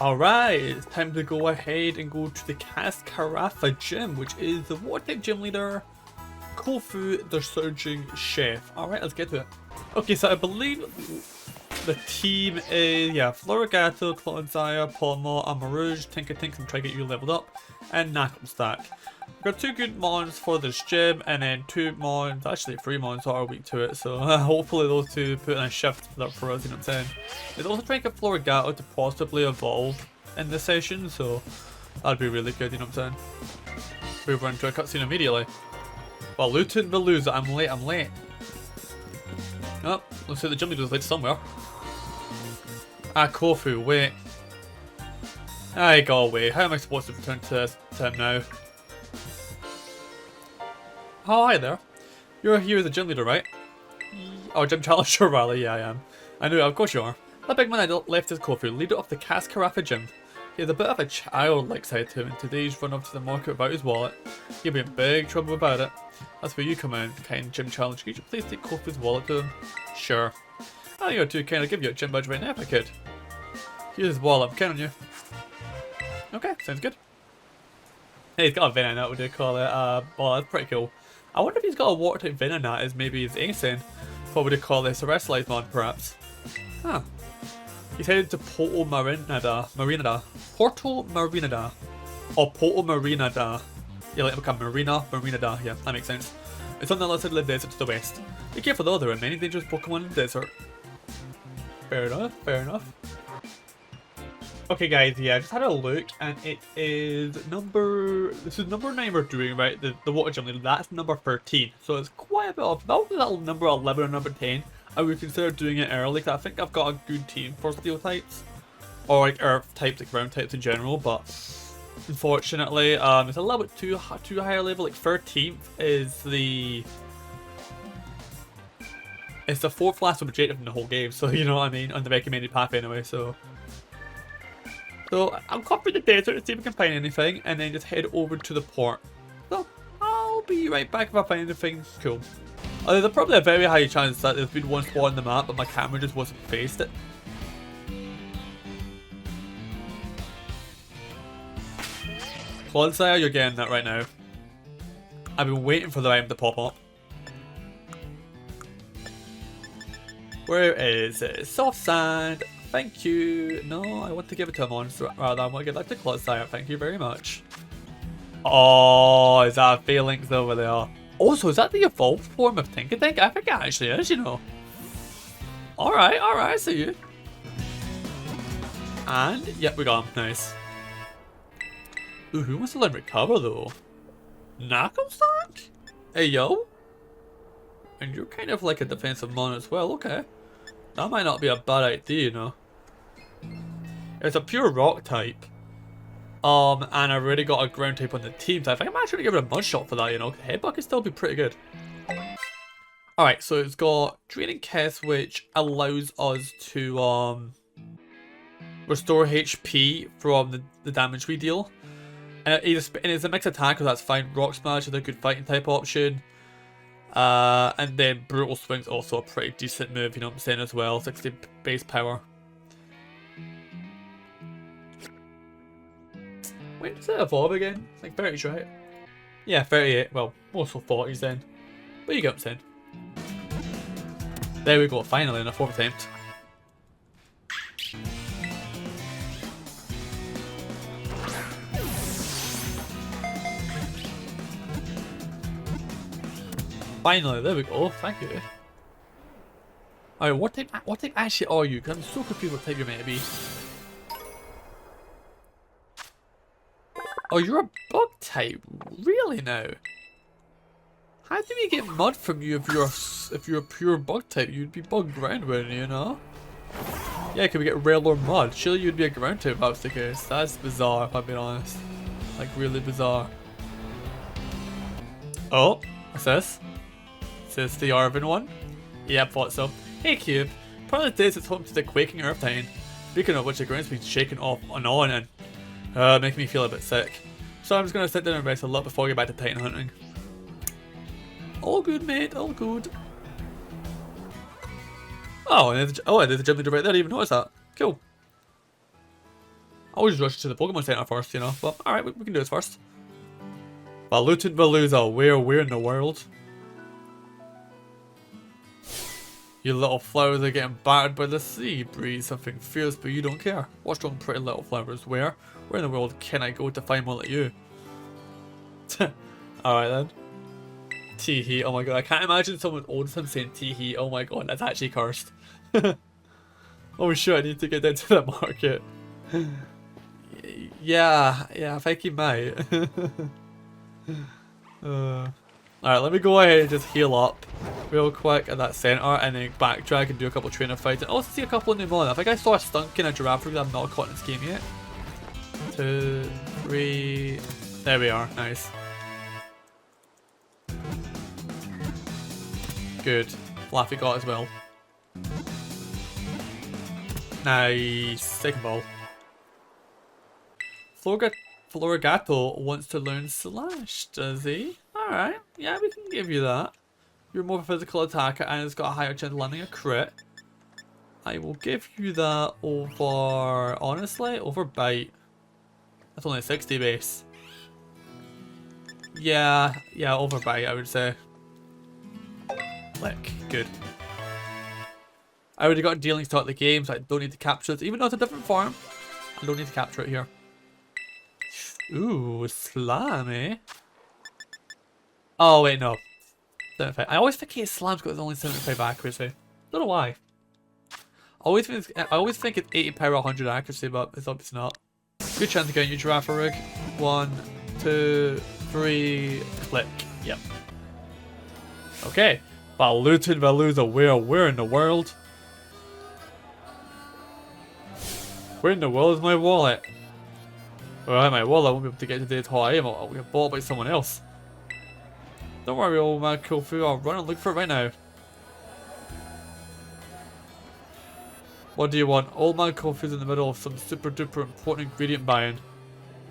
Alright, it's time to go ahead and go to the Cascarrafa gym, which is the water type gym leader, Kofu the surging chef. Alright, let's get to it. Okay, so I believe the team is, yeah, Florigato, Clonzaya, Polymo, Amarouge, Tinkatink, and try to get you leveled up, and Knuckle Stack. We've got 2 good mons for this gym, and then 2 mons, actually 3 mons that are weak to it, so hopefully those 2 put in a shift for us, you know what I'm saying. There's also trying to get Florigato to possibly evolve in this session, so that'd be really good, you know what I'm saying. Move on to a cutscene immediately. VAULTIN VELUZA, I'm late. Oh, looks like the gym leader's late somewhere. Ah, Kofu, wait. I go away. How am I supposed to return to him now? Oh, hi there. You're here as a gym leader, right? Oh, gym challenger, Riley. Yeah, I am. I knew it, of course you are. That big man I left is Kofu, leader of the Cascarrafa gym. He has a bit of a childlike side to him, and today he's run up to the market without his wallet. He'll be in big trouble about it. That's where you come in, kind gym challenger. Could you please take Kofu's wallet to him? Sure. Oh, you're too kind. I'll give you a gym badge right now if I could. Here's his wallet. I'm counting you. Okay, sounds good. Hey, he's got a Venonat, what do you call it? Well, that's pretty cool. I wonder if he's got a water type Venonat as maybe his Asen. What would you call this? A Restlite mod, perhaps? Huh. He's headed to Porto Marinada. Porto Marinada. Or Porto Marinada. Yeah, like Marinada. Yeah, that makes sense. It's on the other side of the desert to the west. Be careful though, there are many dangerous Pokemon in the desert. Fair enough, fair enough. Okay guys, yeah, I just had a look and it is this is number 9 we're doing, right? The water gym leader, that's number 13. So it's quite a bit off. That was number 11 or number 10. I would consider doing it early because I think I've got a good team for steel types. Or like earth types, like ground types in general, but unfortunately, it's a little bit too higher level. Like 13th is it's the 4th last objective in the whole game, so you know what I mean, on the recommended path anyway, so I'll copy the desert and see if I can find anything, and then just head over to the port. So, I'll be right back if I find anything cool. There's probably a very high chance that there's been one spot on the map, but my camera just wasn't faced it. Clonzaya, you're getting that right now. I've been waiting for the item to pop up. Where is it? Soft sand. Thank you. No, I want to give it to a monster rather. I want to give that to Clonzaya. Thank you very much. Oh, is that a Phalanx over there? Also, is that the evolved form of Tinkatink? I think it actually is, you know. Alright, I see you. And, yep, we got him. Nice. Ooh, who wants to learn Recover, though? Knuckle Stack? Hey, yo. And you're kind of like a defensive mon as well, okay. That might not be a bad idea, you know. It's a pure rock type. And I've already got a ground type on the team, so I think I'm actually gonna give it a mud shot for that, you know. Headbutt can still be pretty good. Alright, so it's got Draining Kiss, which allows us to restore HP from the damage we deal. And it's a mixed attack, so that's fine. Rock Smash is a good fighting type option. And then Brutal Swing's also a pretty decent move, you know what I'm saying, as well. 60 base power. Wait, does it evolve again? It's like 30s, right? Yeah, 38. Well, also 40s then. But you get what I'm saying. There we go, finally, in a 4th attempt. Finally, there we go, thank you. Alright, what type actually are you? Because I'm so confused what type you're meant to be. Oh, you're a bug type? Really now? How do we get mud from you if you're a pure bug type? You'd be bug ground, wouldn't you, know? Yeah, can we get rail or mud? Surely you'd be a ground type if that was the case. That's bizarre, if I'm being honest. Like, really bizarre. Oh, what's this? Is this the Arvin one? Yeah, I thought so. Hey Cube, part of the days it's home to the quaking earth titan. Speaking of which, the ground's been shaken off and on and making me feel a bit sick. So I'm just gonna sit down and rest a lot before I get back to titan hunting. All good, mate, all good. Oh, and there's a gym leader right there, I didn't even notice that. Cool. always rush to the Pokemon Center first, you know. But alright, we can do this first. VAULTIN VELUZA, where in the world? You little flowers are getting battered by the sea breeze. Something fierce, but you don't care. What's wrong, pretty little flowers? Where in the world can I go to find one like you? Alright then. Teehee, oh my god, I can't imagine someone older than him saying teehee. Oh my god, that's actually cursed. Oh shit, I need to get down to the market. Yeah, if I keep my. Alright, let me go ahead and just heal up real quick at that center and then backtrack and do a couple trainer fights. And also see a couple in the morning. I think I saw a skunk and a giraffe that I'm not caught in this game yet. 2, 3. There we are. Nice. Good. Flaffy got as well. Nice. Second ball. Florigato wants to learn Slash, does he? Alright, yeah, we can give you that. You're more of a physical attacker and it's got a higher chance of landing a crit. I will give you that over, honestly, over Bite. That's only a 60 base. Yeah, over Bite, I would say. Lick, good. I already got dealing start of the game, so I don't need to capture it. Even though it's a different form, I don't need to capture it here. Ooh, Slam, eh? Oh, wait, no. 75. I always think Slam's got only 75 accuracy. Don't know why. I always think it's 80 power, 100 accuracy, but it's obviously not. Good chance of getting you Giraffe Rig. 1, 2, 3, click. Yep. Okay. VAULTIN VELUZA, where in the world? Where in the world is my wallet? Alright, my wallet, I won't be able to get to today's hot item. I'll get bought by someone else. Don't worry, old man Kofu, I'll run and look for it right now. What do you want? Old man Kofu's in the middle of some super duper important ingredient buying.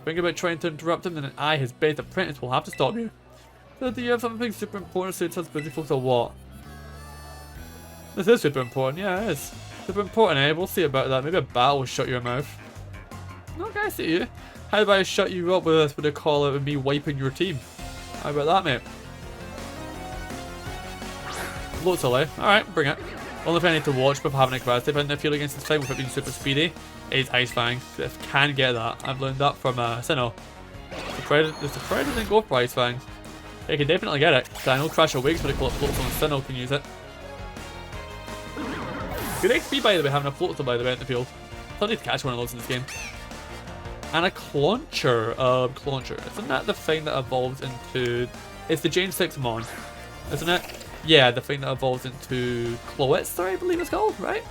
Think about trying to interrupt him, then I, his base apprentice, will have to stop you. So do you have something super important to say to us busy folks or what? This is super important, yeah it is. Super important, eh? We'll see about that. Maybe a bat will shut your mouth. Okay, I see you. How about I shut you up with a call out of me wiping your team? How about that, mate? Loads of life. Alright, bring it. Only thing I need to watch before having a capacity but in the field against this time with it being super speedy is Ice Fang. If I can get that. I've learned that from Sinnoh. The surprise didn't go for Ice Fang. They can definitely get it. So I know Crash Awakes when they call it Floatzel and Sinnoh can use it. Good XP by the way, having a Floatzel by the way in the field. I need to catch one of those in this game. And a Clauncher. Clauncher. Isn't that the thing that evolves into... It's the Gen 6 Mon. Isn't it? Yeah, the thing that evolves into Cloetzer, I believe it's called, right?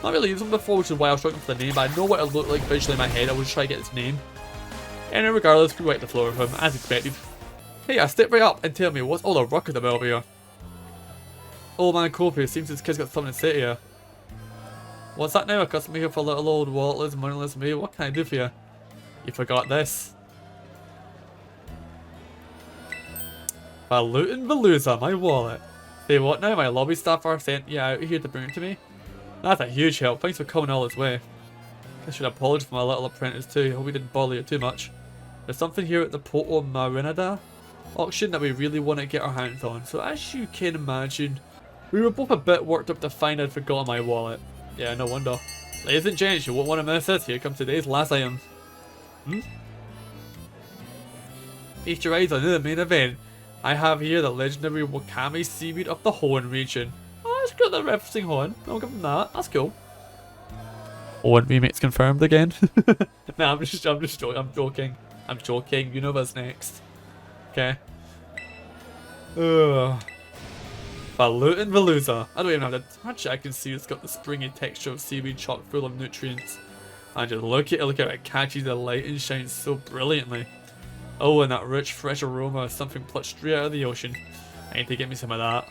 Not really used them before, which is why I was struggling for the name, but I know what it looked like visually in my head. I was just trying to get its name. And regardless, we wiped the floor with him, as expected. Hey, step right up and tell me, what's all the ruckus about over here? Old man Kofu, seems this kid's got something to say to you. What's that now? A customer here for a little old walletless, moneyless me. What can I do for you? You forgot this. VAULTIN VELUZA, my wallet. Hey, what now? My lobby staff are sent you out here to bring it to me? That's a huge help. Thanks for coming all this way. I should apologize for my little apprentice too. I hope we didn't bother you too much. There's something here at the Poto Marinada auction that we really want to get our hands on. So as you can imagine, we were both a bit worked up to find I'd forgotten my wallet. Yeah, no wonder. Ladies and gents, you won't want to miss this. Here comes today's last item. Feast your eyes on the main event. I have here the legendary Wakame seaweed of the Hoenn region. Oh, that's good, they're referencing Hoenn. I'll give them that. That's cool. Hoenn remake's confirmed again. Nah, I'm just joking. I'm joking. You know what's next. Okay. VAULTIN VELUZA. I don't even have to touch it. I can see it's got the springy texture of seaweed chock full of nutrients. And just look at it, it catches the light and shines so brilliantly. Oh, and that rich, fresh aroma is something plucked straight out of the ocean. I need to get me some of that.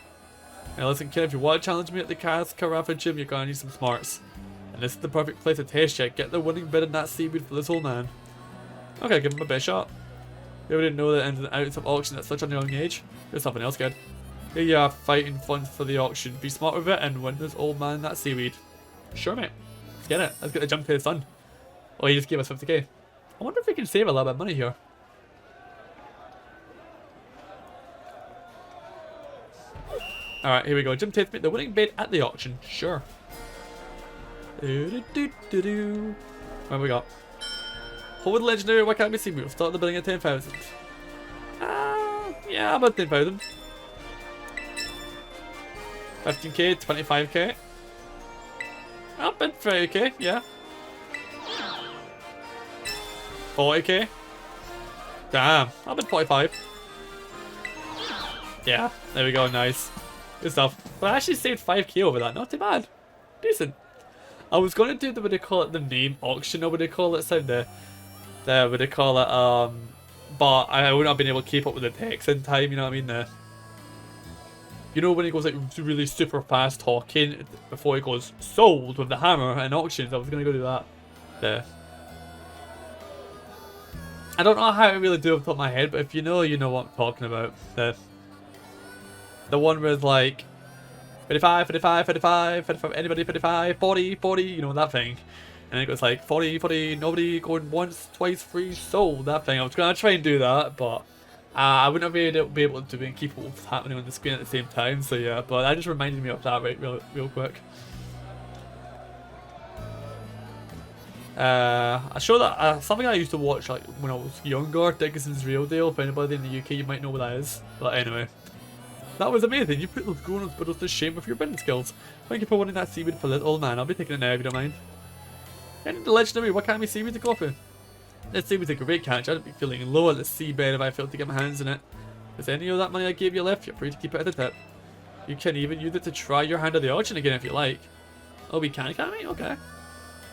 Now listen kid, if you want to challenge me at the Cascarrafa gym, you're gonna need some smarts. And this is the perfect place to test you. Get the winning bid in that seaweed for this old man. Okay, give him a best shot. You didn't know the ins and outs of auction at such a young age. There's something else, kid. Here you are fighting funds for the auction. Be smart with it and win this old man that seaweed. Sure, mate. Let's get it. Let's get the jump to the sun. Oh, he just gave us 50k. I wonder if we can save a little bit of money here. Alright, here we go. Jim Tate's made the winning bid at the auction. Sure. What have we got? Hold legendary, why can't we see? We'll start the bidding at 10,000. Yeah, about 10,000. 15k, 25k. I'll bid 30k, yeah. 40k. Damn, I'll bid 45. Yeah, there we go, nice. Good stuff. But I actually saved 5k over that, not too bad. Decent. I was going to do the, what they call it, the name auction, or what they call it, what they call it, but I would not have been able to keep up with the text in time, you know what I mean? You know when he goes like really super fast talking before he goes sold with the hammer and auctions, I was going to go do that. There. I don't know how I really do it off the top of my head, but if you know what I'm talking about. The one with like 55, 55, 55, 55, anybody 55, 40, 40, you know, that thing. And it goes like 40, 40, nobody going once, twice, free, sold, that thing. I was going to try and do that, but I wouldn't have been able to do it and keep what's happening on the screen at the same time, so yeah, but that just reminded me of that real quick. I show that something I used to watch like when I was younger, Dickinson's Real Deal. If anybody in the UK, you might know what that is. But anyway. That was amazing. You put those grown-ups but to shame with your bidding skills. Thank you for winning that seaweed for this old man. I'll be taking it now if you don't mind. And the legendary, what kind of seaweed to coffee? This seaweed's a great catch. I'd be feeling low at the seabed if I failed to get my hands in it. Is any of that money I gave you left? You're free to keep it at the tip. You can even use it to try your hand at the auction again if you like. Oh, we can't we? Okay.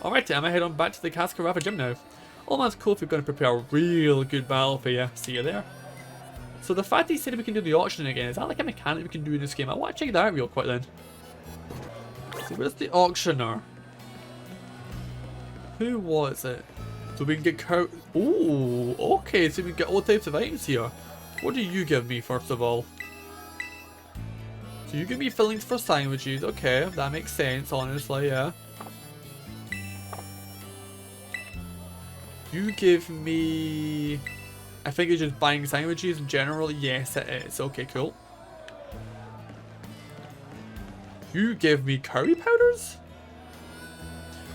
Alright, I'm gonna head on back to the Cascarrafa gym now. Old man's Kofu going to prepare a real good battle for you. See you there. So the fact he said we can do the auction again, is that like a mechanic we can do in this game? I want to check that out real quick then. So where's the auctioneer? Who was it? So we can get ooh, okay, so we can get all types of items here. What do you give me first of all? So you give me fillings for sandwiches, okay, that makes sense honestly, yeah. You give me... I think it's just buying sandwiches in general. Yes, it is. Okay, cool. You give me curry powders?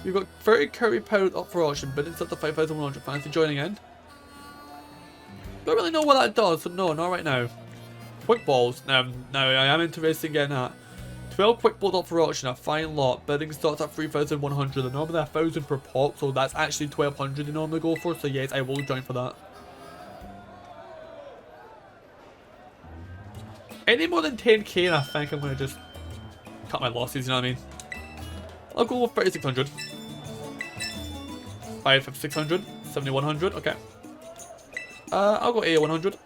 We've got 30 curry powders up for auction, but it's up to 5,100. Fancy joining in? Don't really know what that does, so no, not right now. Quick balls. Now I am interested in getting that. 12 quick balls up for auction, a fine lot. Bidding starts at 3,100. They're normally 1,000 per pop, so that's actually 1,200 they normally go for. So yes, I will join for that. Any more than 10k, and I think I'm gonna just cut my losses. You know what I mean? I'll go with 3,600. 5,600. 7,100. Okay. I'll go 8,100.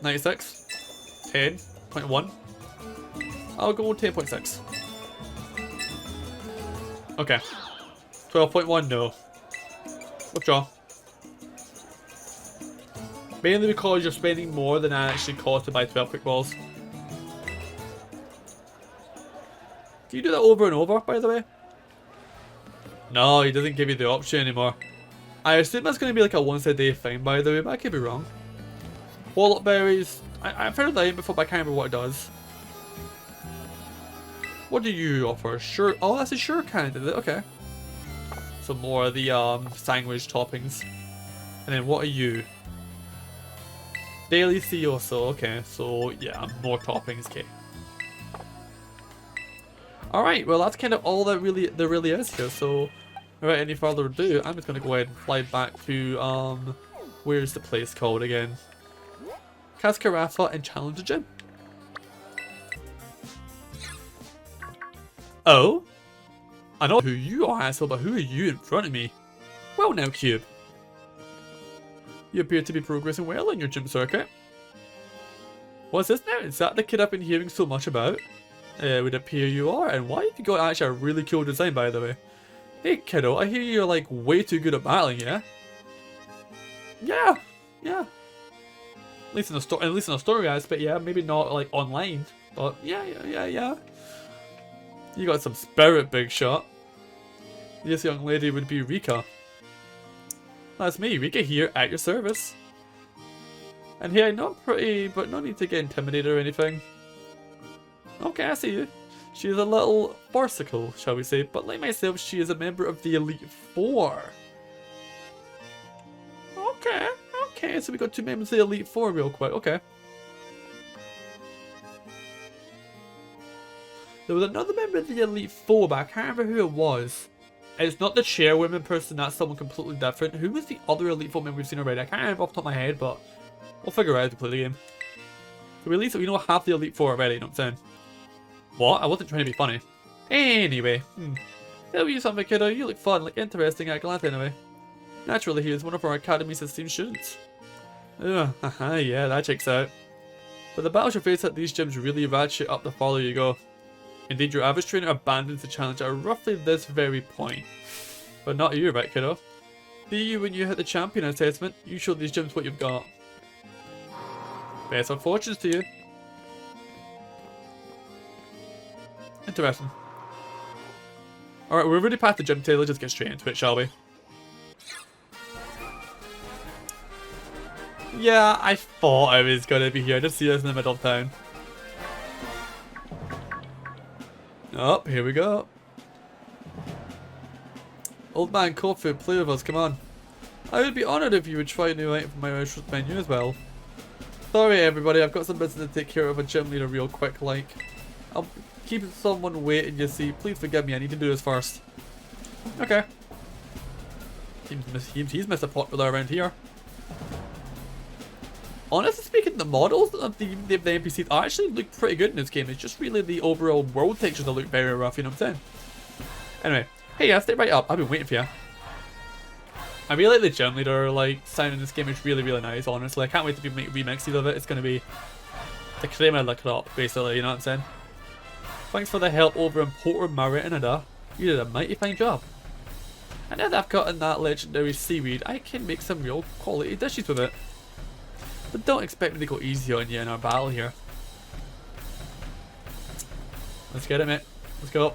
96. 10.1. I'll go 10.6. Okay. 12.1, no. Withdraw. Mainly because you're spending more than I actually cost to buy 12 quick balls. Do you do that over and over, by the way? No, he doesn't give you the option anymore. I assume that's going to be like a once a day thing, by the way, but I could be wrong. Wallet berries. I've heard of that before, but I can't remember what it does. What do you offer? Sure. Oh, that's a sure kind, is it? Okay. So more of the sandwich toppings. And then what are you? Daily CEO, so okay. So yeah, more toppings, okay. Alright, well that's kind of all there really is here. So without any further ado, I'm just gonna go ahead and fly back to where's the place called again? Cascarrafa and challenge the gym. Oh? I know who you are, asshole, but who are you in front of me? Well now, Cube. You appear to be progressing well in your gym circuit. What's this now? Is that the kid I've been hearing so much about? It would appear you are, and why you got actually a really cool design, by the way. Hey kiddo, I hear you're like way too good at battling, yeah? Yeah. At least in the story aspect, yeah. Maybe not like online, but yeah. You got some spirit, big shot. This young lady would be Rika. That's me, Rika here at your service. And hey, not pretty, but no need to get intimidated or anything. Okay, I see you. She is a little farcical, shall we say, but like myself, she is a member of the Elite Four. Okay, so we got 2 members of the Elite Four real quick, okay. There was another member of the Elite Four, but I can't remember who it was. It's not the chairwoman person, that's someone completely different. Who was the other Elite Four member we've seen already? I can't remember off the top of my head, but we'll figure it out as we play the game. So at least we know half the Elite Four already, you know what I'm saying? What? I wasn't trying to be funny. Anyway, tell you something, kiddo. You look fun, like interesting at a glance anyway. Naturally, he is one of our Academy's esteemed students. Yeah, that checks out. But the battles you face at these gyms really ratchet up the farther you go. Indeed, your average trainer abandons the challenge at roughly this very point. But not you, right, kiddo? Be you when you hit the champion assessment, you show these gyms what you've got. Best of fortunes to you. Interesting. Alright, we're already past the gym today, let's just get straight into it, shall we? Yeah, I thought I was gonna be here. I just see us in the middle of town. Oh, here we go. Old man Kofu, play with us, come on. I would be honoured if you would try a new item from my restaurant menu as well. Sorry everybody, I've got some business to take care of a gym leader real quick, like. I'll keep someone waiting, you see. Please forgive me, I need to do this first. Okay. Seems he's Mr. Popular around here. Honestly speaking, the models of the NPCs actually look pretty good in this game. It's just really the overall world textures that look very rough, you know what I'm saying? Anyway, hey, yeah, stay right up. I've been waiting for you. I really like the gym leader sound in this game. It's really, really nice, honestly. I can't wait to make remixes of it. It's going to be the creme of the crop, basically, you know what I'm saying? Thanks for the help over in Porto Marinada. You did a mighty fine job. And now that I've gotten that legendary seaweed, I can make some real quality dishes with it. But don't expect me to go easy on you in our battle here. Let's get it, mate. Let's go.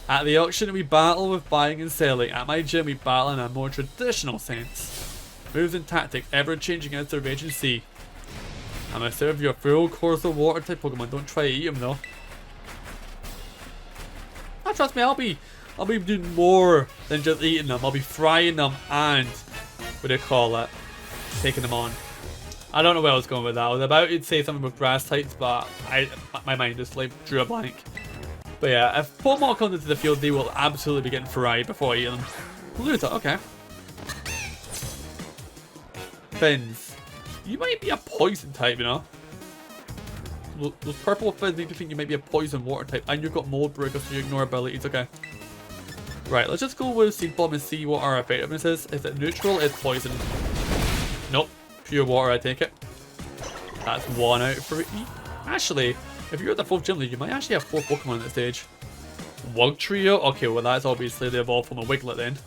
At the auction, we battle with buying and selling. At my gym, we battle in a more traditional sense. Moves and tactics, ever changing as the raging sea. I'm gonna serve you a full course of water type Pokemon. Don't try to eat them though. Ah, trust me, I'll be doing more than just eating them. I'll be frying them and what do you call it? Taking them on. I don't know where I was going with that. I was about to say something with grass types, but my mind just drew a blank. But yeah, if Pokemon comes into the field, they will absolutely be getting fried before I eat them. VELUZA, okay. Fins. You might be a poison type, you know. Those purple fins make me think you might be a poison water type, and you've got mold breaker, so you ignore abilities, okay. Right, let's just go with Seed Bomb and see what our effectiveness is. Is it neutral? It's poison. Nope. Pure water, I take it. That's 1 out of 3. Actually, if you're at the 4th gym league, you might actually have 4 Pokemon at this stage. Wugtrio? Okay, well that's obviously the evolved from a Wiglet then.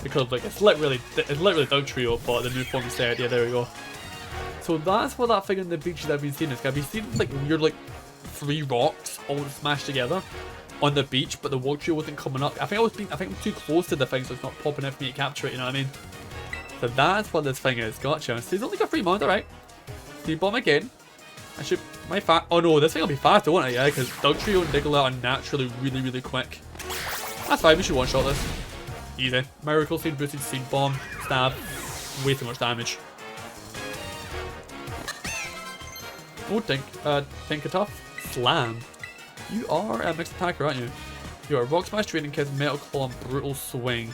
Because it's literally Dugtrio, but the new form instead. Yeah, there we go. So that's what that thing in the beaches I've been seeing is. I've been seeing weird 3 rocks all smashed together on the beach, but the Wugtrio wasn't coming up. I think I'm too close to the thing, so it's not popping out for me to capture it, you know what I mean? So that's what this thing is. Gotcha. So he's only got 3 mons, alright. Seed Bomb again. Oh no, this thing will be faster, won't it? Yeah, because Dugtrio and Diglett are naturally really, really quick. That's fine, we should one-shot this. Easy. Miracle Seed, boosted Seed Bomb, stab. Way too much damage. Oh, Tinkatuff. Slam. You are a mixed attacker, aren't you? You are Rock Smash, Training Kiss, Metal Claw, and Brutal Swing.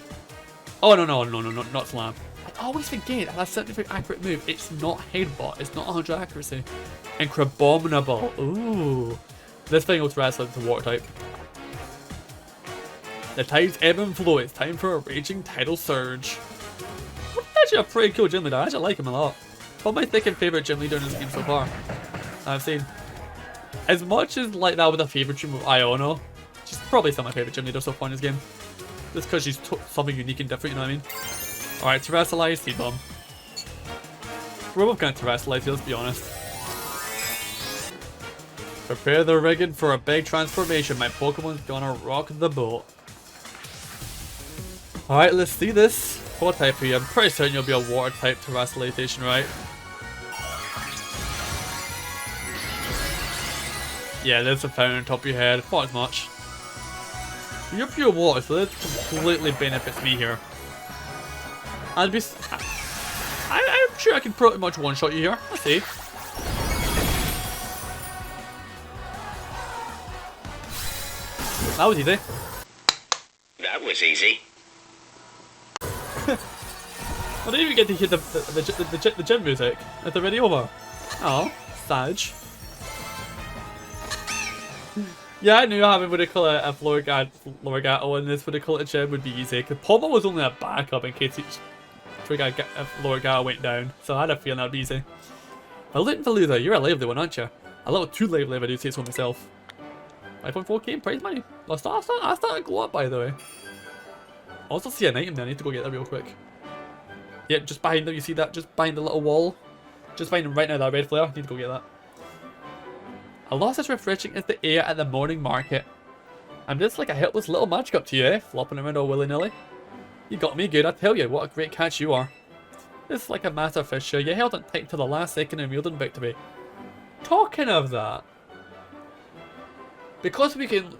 Oh, no, not Slam. I always forget that's a 75 accurate move. It's not Headbutt. It's not 100 accuracy. Increbominable. Ooh. This thing will translate to Water type. The tides ebb and flow. It's time for a raging tidal surge. Actually a pretty cool gym leader. I actually like him a lot. Probably my second favourite gym leader in this game so far I've seen. As much as like that with a favourite gym with Iono, she's probably still my favourite gym leader so far in this game. Just because she's something unique and different, you know what I mean? Alright, Terrestrialize, Seed Bomb. We're both going to Terrestrialize, let's be honest. Prepare the rigging for a big transformation. My Pokemon's gonna rock the boat. Alright, let's see this. What type are you? I'm pretty certain you'll be a water type terrestrialization, right? Yeah, there's a fountain on top of your head. Not as much. You're pure water, so this completely benefits me here. I'm sure I can pretty much one-shot you here. Let's see. That was easy. That was easy. I didn't even get to hear the gym music. It's already over. Oh, Sage. Yeah, I knew having what they call a Florigato in this what they call it a gym would be easy. Because Palma was only a backup in case Florigato went down. So I had a feeling that would be easy. VAULTIN VELUZA, you're a lively one, aren't you? A little too lively if I do say so myself. 5.4k in prize money. I started to go up, by the way. I also see an item there. I need to go get that real quick. Yep, just behind them. You see that? Just behind the little wall. Just behind him right now, that red flare. I need to go get that. A loss as refreshing as the air at the morning market. I'm just like a helpless little magic up to you, eh? Flopping around all willy-nilly. You got me good, I tell you. What a great catch you are. It's like a master fish here. You held it tight to the last second and wielded victory. Talking of that. Because we can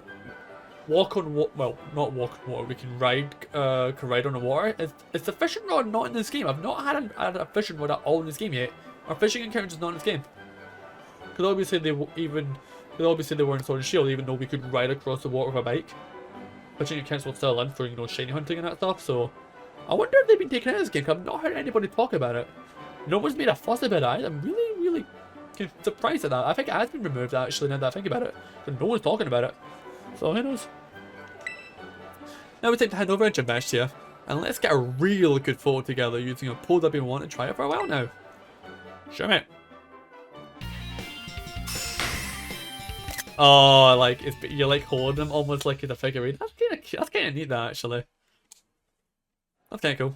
walk on water, well, not walk on water, we can ride on the water. Is the fishing rod not in this game? I've not had a fishing rod at all in this game yet. Our fishing encounters not in this game. Because obviously they were in Sword and Shield, even though we could ride across the water with a bike. Fishing encounters were still in for, you know, shiny hunting and that stuff. So I wonder if they've been taken out of this game. Cause I've not heard anybody talk about it. No one's made a fuss about it. I'm really surprised at that. I think it has been removed actually now that I think about it. But no one's talking about it. So who knows? Now we take to hand over a gym match here. And let's get a real good photo together using a pose I've been wanting to try it for a while now. Show me. Oh, like you're like holding him almost like it's a figurine. That's kind of neat, that actually. That's kind of cool.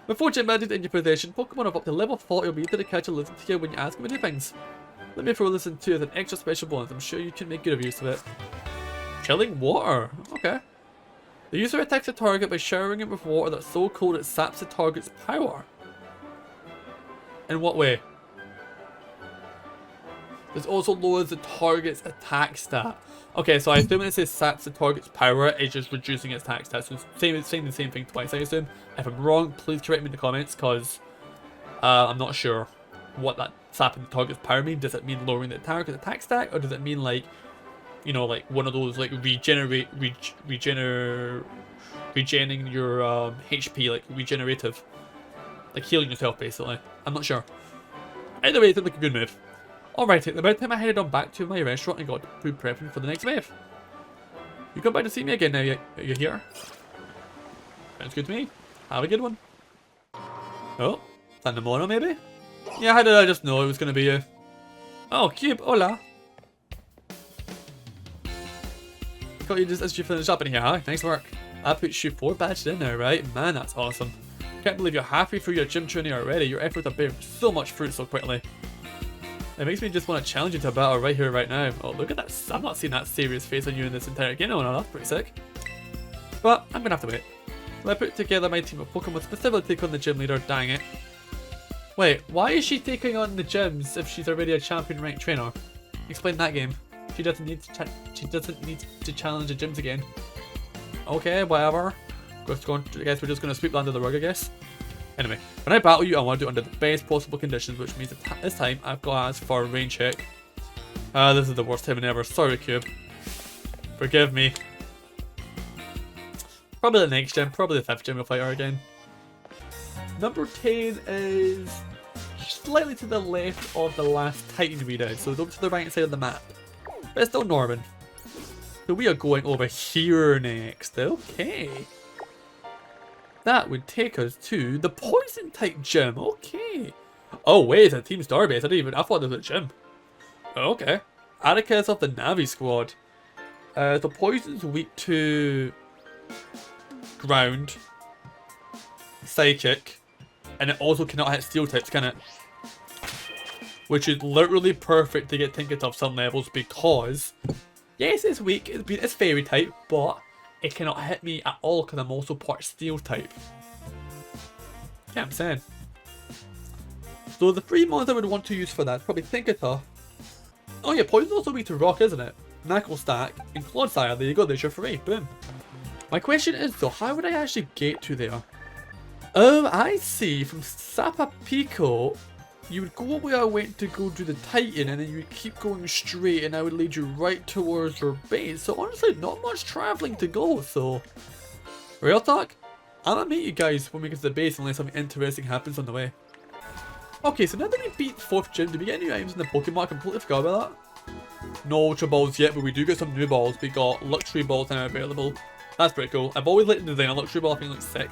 Before gym magic in your possession, Pokemon of up to level 40 will be able to catch and listen to you when you ask them to do things. Let me throw this in too as an extra special bonus. I'm sure you can make good use of it. Chilling water. Okay. The user attacks a target by showering it with water that's so cold it saps the target's power. In what way? This also lowers the target's attack stat. Okay, so I assume when it says saps the target's power, it's just reducing its attack stat. So it's saying the same thing twice, I assume. If I'm wrong, please correct me in the comments, because I'm not sure what that sapping the target's power means. Does it mean lowering the target's attack stat, or does it mean like, you know, like one of those like regening your HP, like regenerative, like healing yourself basically. I'm not sure. Either way, it looked like a good move. Alright, about the time I headed on back to my restaurant and got food prepping for the next wave. You come by to see me again now you're here? Sounds good to me. Have a good one. Oh, Sandamono maybe? Yeah, how did I just know it was going to be you? Oh, Cube, hola. Got you just as you finish up in here, huh? Nice work. I put you 4 badges in there, right? Man, that's awesome. Can't believe you're halfway through your gym training already. Your efforts are bearing so much fruit so quickly. It makes me just want to challenge you to a battle right here, right now. Oh, look at that. I've not seen that serious face on you in this entire game. Oh, no, that's pretty sick. But I'm going to have to wait. I put together my team of Pokemon specifically to take on the gym leader. Dang it. Wait, why is she taking on the gyms if she's already a champion ranked trainer? Explain that game. She doesn't need to challenge the gyms again. Okay, whatever. I guess we're just going to sweep that under the rug, I guess. Anyway, when I battle you, I want to do it under the best possible conditions, which means that this time I've got to ask for a rain check. This is the worst time ever. Sorry, Cube. Forgive me. Probably the next gym, probably the 5th gym we'll fight her again. Number 10 is slightly to the left of the last Titan readout, so over to the right side of the map. But it's still Norman. So we are going over here next. Okay. That would take us to the Poison type gym. Okay. Oh wait, it's a Team Starbase. I thought it was a gym. Okay. Atticus of the Navi squad. The Poison's weak to ground, psychic, and it also cannot hit steel types, can it? which is literally perfect to get Tinkertuff some levels because, yes, it's weak, it's fairy type, but it cannot hit me at all because I'm also part steel type. Yeah, I'm saying. So the 3 mods I would want to use for that is probably Tinkertuff. Oh yeah, Poison's also weak to rock, isn't it? Knuckle Stack and Clodsire. There you go, there's your 3. Boom. My question is though, how would I actually get to there? Oh, I see. From Sapapico, you would go where I went to go do the Titan, and then you would keep going straight, and I would lead you right towards your base. So honestly, not much traveling to go. So, real talk, I'm gonna meet you guys when we get to the base unless something interesting happens on the way. Okay, so now that we beat 4th gym, did we get new items in the Pokemon? I completely forgot about that. No Ultra Balls yet, but we do get some new balls. We got Luxury Balls now available. That's pretty cool. I've always liked the design of Luxury Ball. I think it looks sick.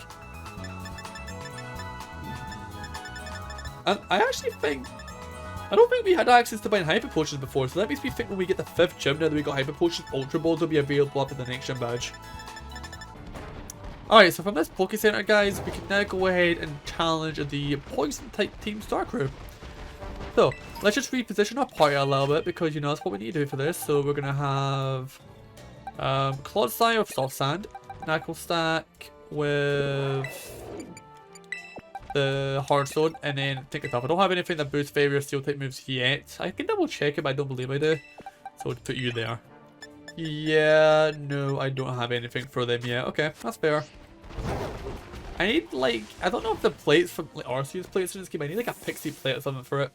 And I actually think... I don't think we had access to buying Hyper Potions before, so that makes me think when we get the 5th gym, now that we got Hyper Potions, Ultra Balls will be available after the next gym badge. Alright, so from this Poke Center, guys, we can now go ahead and challenge the Poison type Team Star Crew. So, let's just reposition our party a little bit because, you know, that's what we need to do for this. So, we're going to have Clodsire with Soft Sand, Knuckle Stack with the Hardstone, and then Tinkertuff. I don't have anything that boosts Fairy or Steel type moves yet. I can double check it, but I don't believe I do. So, we'll put you there. Yeah, no, I don't have anything for them yet. Okay, that's fair. I need, like, I don't know if the plates from like, Arceus plates in this game, I need like a pixie plate or something for it.